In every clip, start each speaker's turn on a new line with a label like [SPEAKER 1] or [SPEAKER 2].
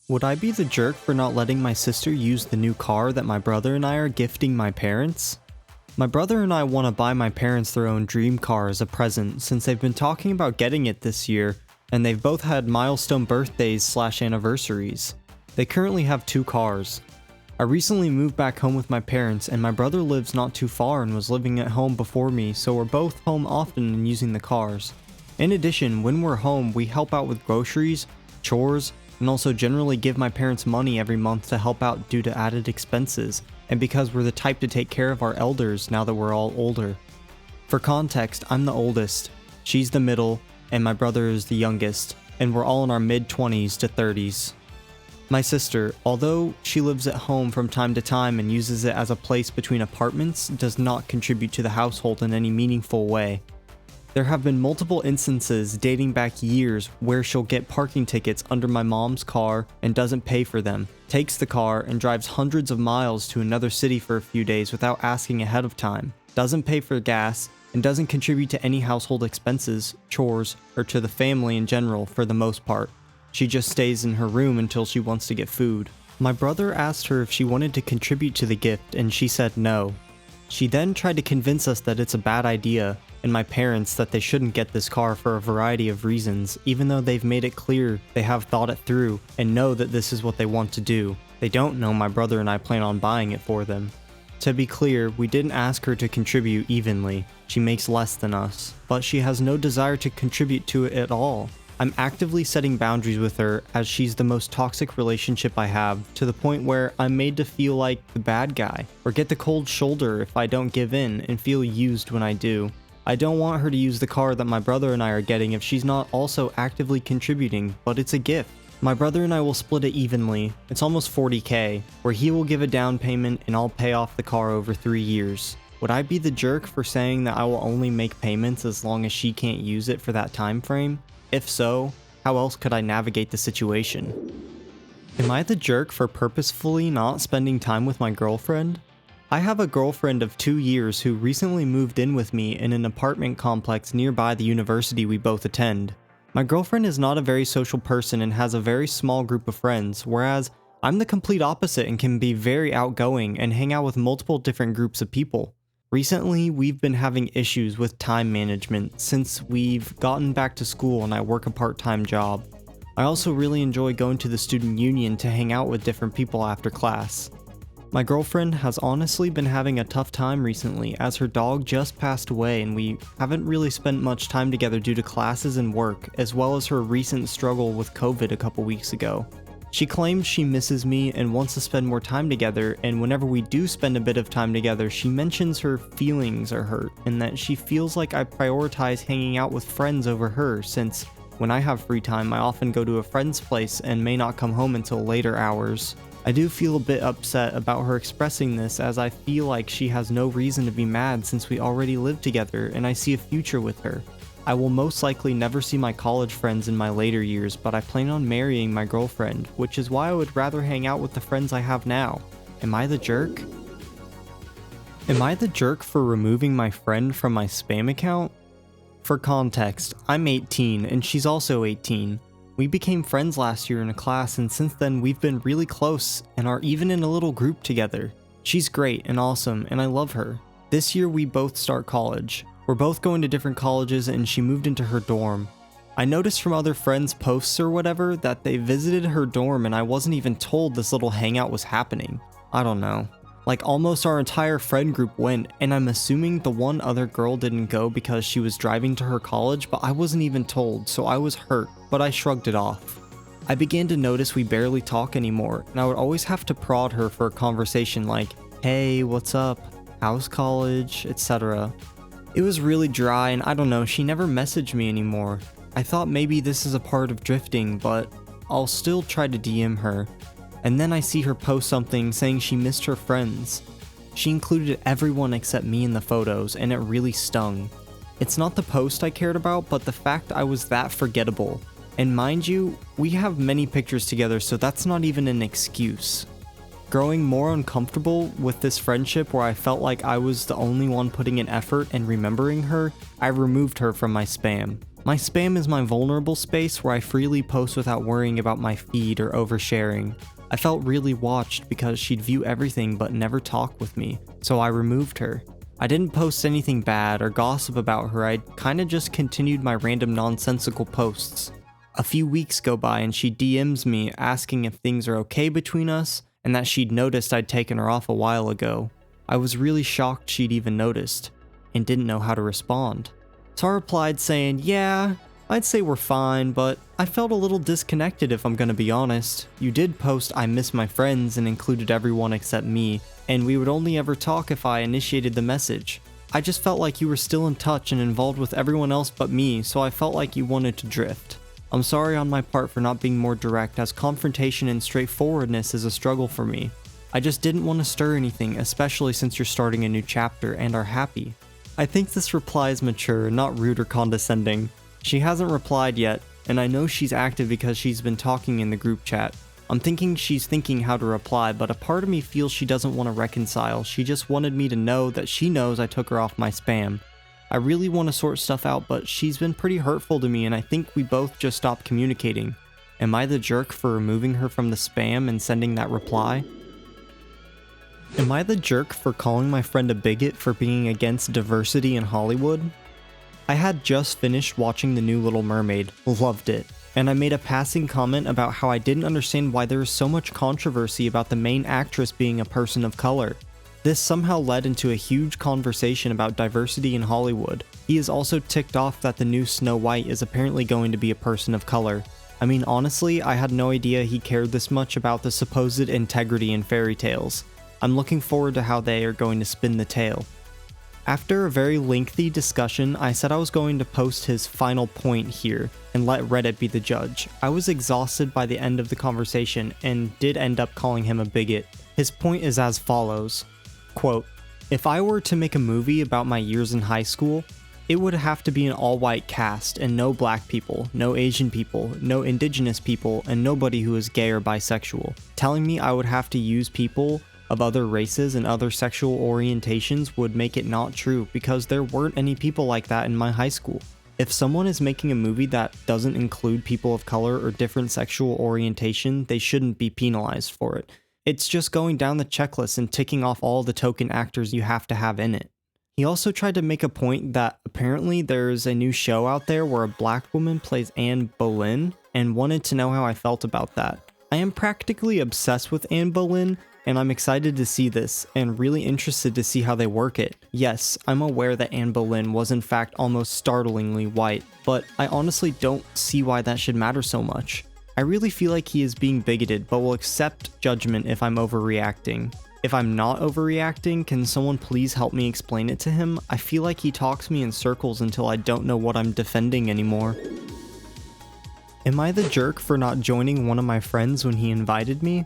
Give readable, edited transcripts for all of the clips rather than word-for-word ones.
[SPEAKER 1] Would I be the jerk for not letting my sister use the new car that my brother and I are gifting my parents? My brother and I want to buy my parents their own dream car as a present since they've been talking about getting it this year, and they've both had milestone birthdays/anniversaries. They currently have 2 cars. I recently moved back home with my parents, and my brother lives not too far and was living at home before me, so we're both home often and using the cars. In addition, when we're home, we help out with groceries, chores, and also generally give my parents money every month to help out due to added expenses, and because we're the type to take care of our elders now that we're all older. For context, I'm the oldest, she's the middle, and my brother is the youngest, and we're all in our mid-20s to 30s. My sister, although she lives at home from time to time and uses it as a place between apartments, does not contribute to the household in any meaningful way. There have been multiple instances dating back years where she'll get parking tickets under my mom's car and doesn't pay for them, takes the car and drives hundreds of miles to another city for a few days without asking ahead of time, doesn't pay for gas, and doesn't contribute to any household expenses, chores, or to the family in general for the most part. She just stays in her room until she wants to get food. My brother asked her if she wanted to contribute to the gift and she said no. She then tried to convince us that it's a bad idea, and my parents that they shouldn't get this car for a variety of reasons, even though they've made it clear they have thought it through and know that this is what they want to do. They don't know my brother and I plan on buying it for them. To be clear, we didn't ask her to contribute evenly. She makes less than us, but she has no desire to contribute to it at all. I'm actively setting boundaries with her as she's the most toxic relationship I have, to the point where I'm made to feel like the bad guy, or get the cold shoulder if I don't give in and feel used when I do. I don't want her to use the car that my brother and I are getting if she's not also actively contributing, but it's a gift. My brother and I will split it evenly. It's almost $40,000, where he will give a down payment and I'll pay off the car over 3 years. Would I be the jerk for saying that I will only make payments as long as she can't use it for that time frame? If so, how else could I navigate the situation? Am I the jerk for purposefully not spending time with my girlfriend? I have a girlfriend of 2 years who recently moved in with me in an apartment complex nearby the university we both attend. My girlfriend is not a very social person and has a very small group of friends, whereas I'm the complete opposite and can be very outgoing and hang out with multiple different groups of people. Recently, we've been having issues with time management since we've gotten back to school and I work a part-time job. I also really enjoy going to the student union to hang out with different people after class. My girlfriend has honestly been having a tough time recently as her dog just passed away and we haven't really spent much time together due to classes and work, as well as her recent struggle with COVID a couple weeks ago. She claims she misses me and wants to spend more time together, and whenever we do spend a bit of time together, she mentions her feelings are hurt and that she feels like I prioritize hanging out with friends over her, since when I have free time I often go to a friend's place and may not come home until later hours. I do feel a bit upset about her expressing this, as I feel like she has no reason to be mad since we already live together and I see a future with her. I will most likely never see my college friends in my later years, but I plan on marrying my girlfriend, which is why I would rather hang out with the friends I have now. Am I the jerk? Am I the jerk for removing my friend from my spam account? For context, I'm 18 and she's also 18. We became friends last year in a class, and since then we've been really close and are even in a little group together. She's great and awesome and I love her. This year we both start college. We're both going to different colleges and she moved into her dorm. I noticed from other friends' posts or whatever that they visited her dorm and I wasn't even told this little hangout was happening. I don't know. Like almost our entire friend group went, and I'm assuming the one other girl didn't go because she was driving to her college, but I wasn't even told, so I was hurt, but I shrugged it off. I began to notice we barely talk anymore, and I would always have to prod her for a conversation like, "Hey, what's up? How's college?" etc. It was really dry, and I don't know, she never messaged me anymore. I thought maybe this is a part of drifting, but I'll still try to DM her. And then I see her post something saying she missed her friends. She included everyone except me in the photos, and it really stung. It's not the post I cared about, but the fact I was that forgettable. And mind you, we have many pictures together, so that's not even an excuse. Growing more uncomfortable with this friendship where I felt like I was the only one putting in effort and remembering her, I removed her from my spam. My spam is my vulnerable space where I freely post without worrying about my feed or oversharing. I felt really watched because she'd view everything but never talk with me, so I removed her. I didn't post anything bad or gossip about her, I kinda just continued my random nonsensical posts. A few weeks go by and she DMs me asking if things are okay between us and that she'd noticed I'd taken her off a while ago. I was really shocked she'd even noticed and didn't know how to respond. So I replied saying, yeah, I'd say we're fine, but I felt a little disconnected if I'm gonna be honest. You did post I miss my friends and included everyone except me, and we would only ever talk if I initiated the message. I just felt like you were still in touch and involved with everyone else but me, so I felt like you wanted to drift. I'm sorry on my part for not being more direct, as confrontation and straightforwardness is a struggle for me. I just didn't want to stir anything, especially since you're starting a new chapter and are happy. I think this reply is mature, not rude or condescending. She hasn't replied yet, and I know she's active because she's been talking in the group chat. I'm thinking she's thinking how to reply, but a part of me feels she doesn't want to reconcile. She just wanted me to know that she knows I took her off my spam. I really want to sort stuff out, but she's been pretty hurtful to me and I think we both just stopped communicating. Am I the jerk for removing her from the spam and sending that reply? Am I the jerk for calling my friend a bigot for being against diversity in Hollywood? I had just finished watching The New Little Mermaid, loved it, and I made a passing comment about how I didn't understand why there is so much controversy about the main actress being a person of color. This somehow led into a huge conversation about diversity in Hollywood. He is also ticked off that the new Snow White is apparently going to be a person of color. I mean, honestly, I had no idea he cared this much about the supposed integrity in fairy tales. I'm looking forward to how they are going to spin the tale. After a very lengthy discussion, I said I was going to post his final point here and let Reddit be the judge. I was exhausted by the end of the conversation and did end up calling him a bigot. His point is as follows. Quote, if I were to make a movie about my years in high school, it would have to be an all-white cast and no black people, no Asian people, no indigenous people, and nobody who is gay or bisexual. Telling me I would have to use people of other races and other sexual orientations would make it not true because there weren't any people like that in my high school. If someone is making a movie that doesn't include people of color or different sexual orientation, they shouldn't be penalized for it. It's just going down the checklist and ticking off all the token actors you have to have in it. He also tried to make a point that apparently there's a new show out there where a black woman plays Anne Boleyn and wanted to know how I felt about that. I am practically obsessed with Anne Boleyn, and I'm excited to see this, and really interested to see how they work it. Yes, I'm aware that Anne Boleyn was in fact almost startlingly white, but I honestly don't see why that should matter so much. I really feel like he is being bigoted, but will accept judgment if I'm overreacting. If I'm not overreacting, can someone please help me explain it to him? I feel like he talks me in circles until I don't know what I'm defending anymore. Am I the jerk for not joining one of my friends when he invited me?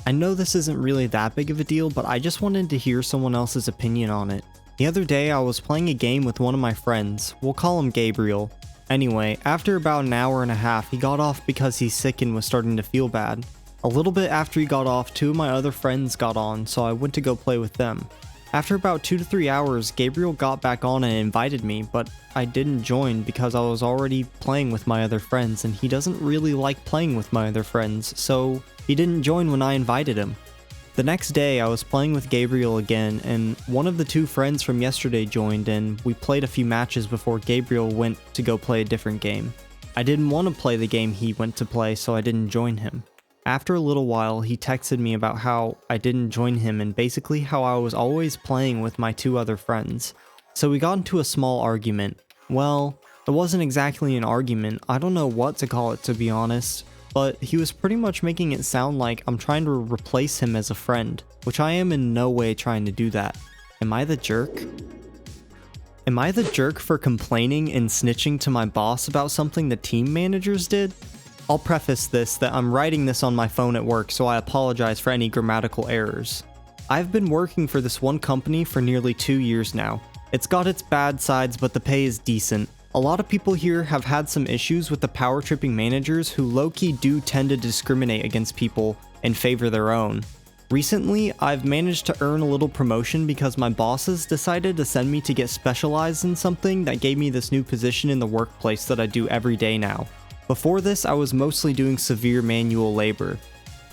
[SPEAKER 1] I know this isn't really that big of a deal, but I just wanted to hear someone else's opinion on it. The other day I was playing a game with one of my friends, we'll call him Gabriel. Anyway, after about an hour and a half, he got off because he's sick and was starting to feel bad. A little bit after he got off, two of my other friends got on, so I went to go play with them. After about 2 to 3 hours, Gabriel got back on and invited me, but I didn't join because I was already playing with my other friends and he doesn't really like playing with my other friends, so he didn't join when I invited him. The next day, I was playing with Gabriel again, and one of the two friends from yesterday joined and we played a few matches before Gabriel went to go play a different game. I didn't want to play the game he went to play, so I didn't join him. After a little while, he texted me about how I didn't join him and basically how I was always playing with my two other friends. So we got into a small argument. Well, it wasn't exactly an argument, I don't know what to call it to be honest, but he was pretty much making it sound like I'm trying to replace him as a friend, which I am in no way trying to do that. Am I the jerk? Am I the jerk for complaining and snitching to my boss about something the team managers did? I'll preface this that I'm writing this on my phone at work, so I apologize for any grammatical errors. I've been working for this one company for nearly 2 years now. It's got its bad sides, but the pay is decent. A lot of people here have had some issues with the power tripping managers who low-key do tend to discriminate against people and favor their own. Recently, I've managed to earn a little promotion because my bosses decided to send me to get specialized in something that gave me this new position in the workplace that I do every day now. Before this, I was mostly doing severe manual labor.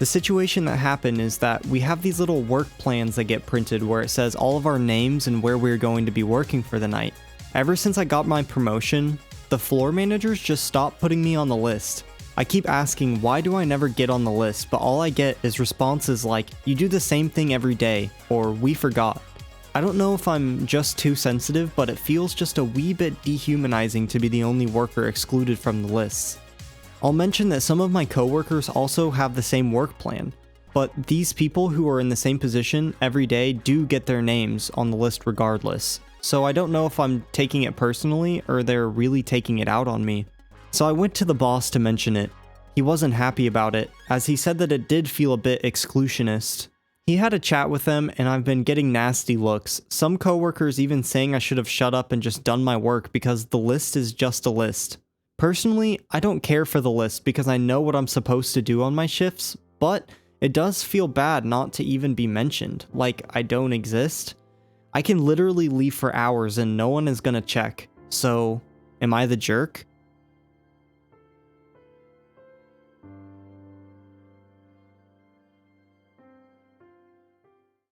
[SPEAKER 1] The situation that happened is that we have these little work plans that get printed where it says all of our names and where we're going to be working for the night. Ever since I got my promotion, the floor managers just stopped putting me on the list. I keep asking why do I never get on the list, but all I get is responses like, you do the same thing every day, or we forgot. I don't know if I'm just too sensitive, but it feels just a wee bit dehumanizing to be the only worker excluded from the lists. I'll mention that some of my coworkers also have the same work plan, but these people who are in the same position every day do get their names on the list regardless. So I don't know if I'm taking it personally or they're really taking it out on me. So I went to the boss to mention it. He wasn't happy about it, as he said that it did feel a bit exclusionist. He had a chat with them, and I've been getting nasty looks, some coworkers even saying I should have shut up and just done my work because the list is just a list. Personally, I don't care for the list because I know what I'm supposed to do on my shifts, but it does feel bad not to even be mentioned, like I don't exist. I can literally leave for hours and no one is gonna check, so am I the jerk?